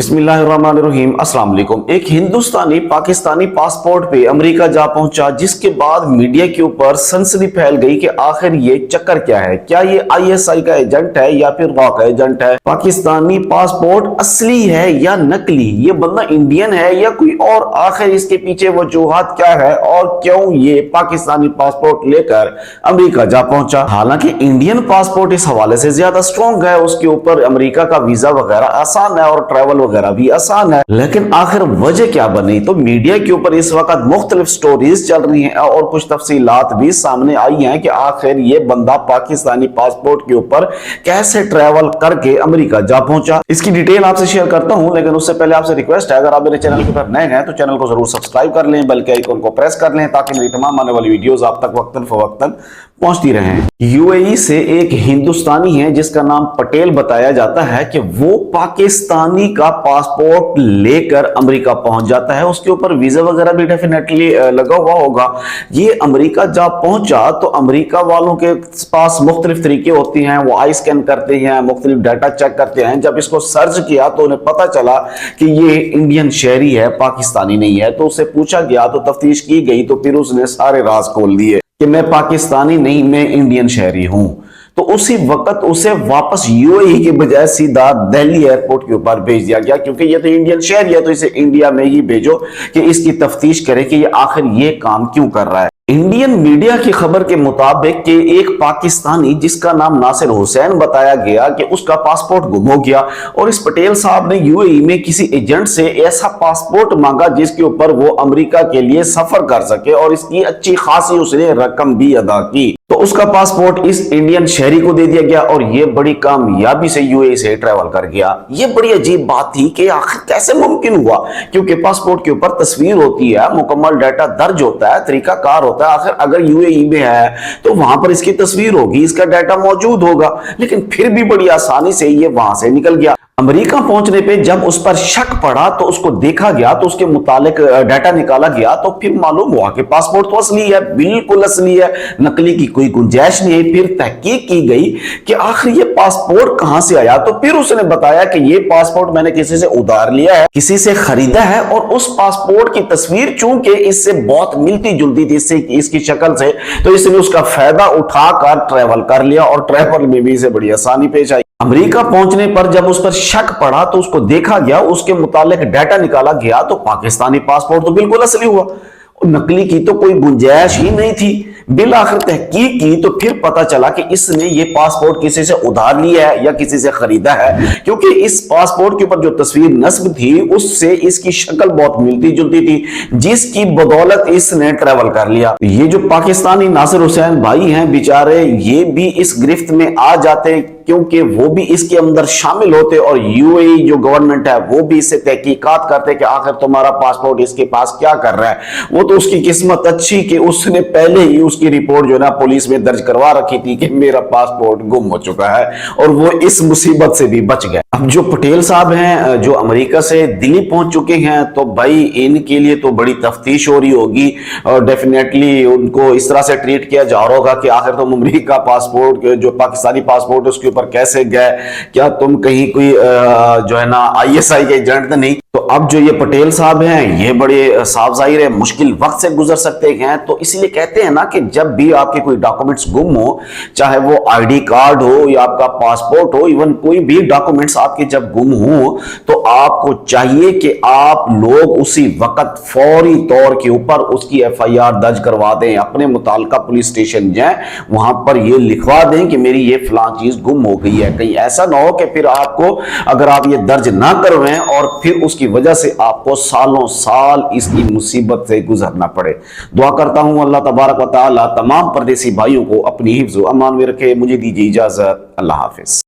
बिस्मिल्लाहिर्रहमानिर्रहीम। अस्सलाम वालेकुम। एक हिंदुस्तानी पाकिस्तानी पासपोर्ट पे अमेरिका जा पहुंचा, जिसके बाद मीडिया के ऊपर सनसनी फैल गई कि आखिर ये चक्कर क्या है, क्या ये आईएसआई का एजेंट है या फिर रॉ का एजेंट है, पाकिस्तानी पासपोर्ट असली है या नकली, ये बंदा इंडियन है या कोई और, आखिर इसके पीछे वजूहात क्या है और क्यों ये पाकिस्तानी पासपोर्ट लेकर अमेरिका जा पहुंचा। हालांकि इंडियन पासपोर्ट इस हवाले से ज्यादा स्ट्रॉन्ग है, उसके ऊपर अमेरिका का वीजा वगैरह आसान है और ट्रैवल वगैरह भी आसान है, लेकिन आखिर वजह क्या बनी। तो मीडिया के ऊपर इस वक्त मुख्तलिफ स्टोरीज चल रही हैं और कुछ तफसीलात भी सामने आई हैं कि आखिर ये बंदा पाकिस्तानी पासपोर्ट के ऊपर कैसे ट्रैवल करके अमेरिका जा पहुंचा। इसकी डिटेल आपसे शेयर करता हूं, लेकिन उससे पहले आपसे रिक्वेस्ट है, अगर आप मेरे चैनल के ऊपर नए हैं तो चैनल को जरूर सब्सक्राइब कर लें, बल्कि आइकन को प्रेस कर लें ताकि मेरी तमाम आने वाली वीडियोस आप तक वक्तन फवक्तन पहुंचती रहें। यूएई से एक हिंदुस्तानी है जिसका नाम पटेल बताया जाता है कि वो पाकिस्तानी का पासपोर्ट लेकर अमेरिका पहुंच जाता है। उसके ऊपर वीजा वगैरह भी डेफिनेटली लगा हुआ होगा। ये अमेरिका जब पहुंचा तो अमेरिका वालों के पास मुख्तलिफ तरीके होती हैं, वो आई स्कैन करते हैं, मुख्तलिफ डाटा चेक करते हैं। जब इसको सर्च किया तो उन्हें पता चला कि ये इंडियन शहरी है, पाकिस्तानी नहीं है। तो उससे पूछा गया तो तफ्तीश की गई तो फिर उसने सारे राज खोल दिए कि मैं पाकिस्तानी नहीं, मैं इंडियन शहरी हूं। तो उसी वक्त उसे वापस यूएई के बजाय सीधा दिल्ली एयरपोर्ट के ऊपर भेज दिया गया, क्योंकि ये तो इंडियन शहरी है, तो इसे इंडिया में ही भेजो कि इसकी तफ्तीश करे कि ये आखिर ये काम क्यों कर रहा है। इंडियन मीडिया की खबर के मुताबिक कि एक पाकिस्तानी जिसका नाम नासिर हुसैन बताया गया कि उसका पासपोर्ट गुम हो गया और इस पटेल साहब ने यूएई में किसी एजेंट से ऐसा पासपोर्ट मांगा जिसके ऊपर वो अमेरिका के लिए सफर कर सके, और इसकी अच्छी खासी उसने रकम भी अदा की। तो उसका पासपोर्ट इस इंडियन शहरी को दे दिया गया और ये बड़ी कामयाबी से यूएई से ट्रैवल कर गया। ये बड़ी अजीब बात थी कि आखिर कैसे मुमकिन हुआ, क्योंकि पासपोर्ट के ऊपर तस्वीर होती है, मुकम्मल डाटा दर्ज होता है, तरीका कार होता है। आखिर अगर यूएई में है तो वहां पर इसकी तस्वीर होगी, इसका डाटा मौजूद होगा, लेकिन फिर भी बड़ी आसानी से ये वहां से निकल गया। अमेरिका पहुंचने पे जब उस पर शक पड़ा तो उसको देखा गया, तो उसके मुतालिक डाटा निकाला गया, तो फिर मालूम हुआ कि पासपोर्ट तो असली है, बिल्कुल असली है, नकली की कोई गुंजाइश नहीं है। फिर तहकीक की गई कि आखिर ये पासपोर्ट कहां से आया। तो फिर उसने बताया कि ये पासपोर्ट मैंने किसी से उधार लिया है, किसी से खरीदा है, और उस पासपोर्ट की तस्वीर चूंकि इससे बहुत मिलती जुलती थी इससे, इसकी शक्ल से, तो इसने उसका फायदा उठाकर ट्रैवल कर लिया और ट्रैवल में भी इसे बड़ी आसानी पेश आई। अमेरिका पहुंचने पर जब उस पर शक पड़ा तो उसको देखा गया, उसके मुतालिक डाटा निकाला गया, तो पाकिस्तानी पासपोर्ट तो बिल्कुल असली हुआ, नकली की तो कोई गुंजाइश ही नहीं थी। बिल आखिर तहकीक की तो फिर पता चला कि इसने ये पासपोर्ट किसी से उधार लिया है या किसी से खरीदा है, क्योंकि इस पासपोर्ट के ऊपर जो तस्वीर नस्ब थी उससे इसकी शक्ल बहुत मिलती जुलती थी, जिसकी बदौलत इसने ट्रैवल कर लिया। ये जो पाकिस्तानी नासिर हुसैन भाई हैं बेचारे, ये भी इस गिरफ्त में आ जाते क्योंकि वो भी इसके अंदर शामिल होते और यूएई जो गवर्नमेंट है वो भी इससे तहकीकात करते कि आखिर तुम्हारा पासपोर्ट इसके पास क्या कर रहा है। वो तो उसकी किस्मत अच्छी कि उसने पहले ही उसकी रिपोर्ट जो है ना पुलिस में दर्ज करवा रखी थी कि मेरा पासपोर्ट गुम हो चुका है, और वो इस मुसीबत से भी बच गए। अब जो पटेल साहब हैं जो अमेरिका से दिल्ली पहुंच चुके हैं, तो भाई इनके लिए तो बड़ी तफ्तीश हो रही होगी और डेफिनेटली उनको इस तरह से ट्रीट किया जा रहा होगा कि आखिर तुम अमेरिका पासपोर्ट जो पाकिस्तानी पासपोर्ट उसके ऊपर कैसे गए, क्या तुम कहीं कोई जो है ना आईएसआई के एजेंट तो नहीं। तो अब जो ये पटेल साहब हैं ये बड़े साफ जाहिर है मुश्किल वक्त से गुजर सकते हैं। तो इसीलिए कहते हैं ना कि जब भी आपके कोई डॉक्यूमेंट्स गुम हो, चाहे वो आईडी कार्ड हो या आपका पासपोर्ट हो, इवन कोई भी डॉक्यूमेंट्स आपके जब गुम हो, तो आपको चाहिए कि आप लोग उसी वक्त फौरी तौर के ऊपर उसकी एफआईआर दर्ज करवा दें, अपने मुताल्लिका पुलिस स्टेशन जाएं, वहां पर ये लिखवा दें कि मेरी ये फलां चीज गुम हो गई है। कहीं ऐसा ना हो कि फिर आपको अगर आप ये दर्ज ना करवाएं और फिर उसकी वजह से आपको सालों साल इसकी मुसीबत से गुजरना पड़े। दुआ करता हूं अल्लाह तबारक व तआला तमाम परदेसी भाइयों को अपनी हिफ्ज़ व अमान में रखे। मुझे दीजिए इजाजत। अल्लाह हाफिज।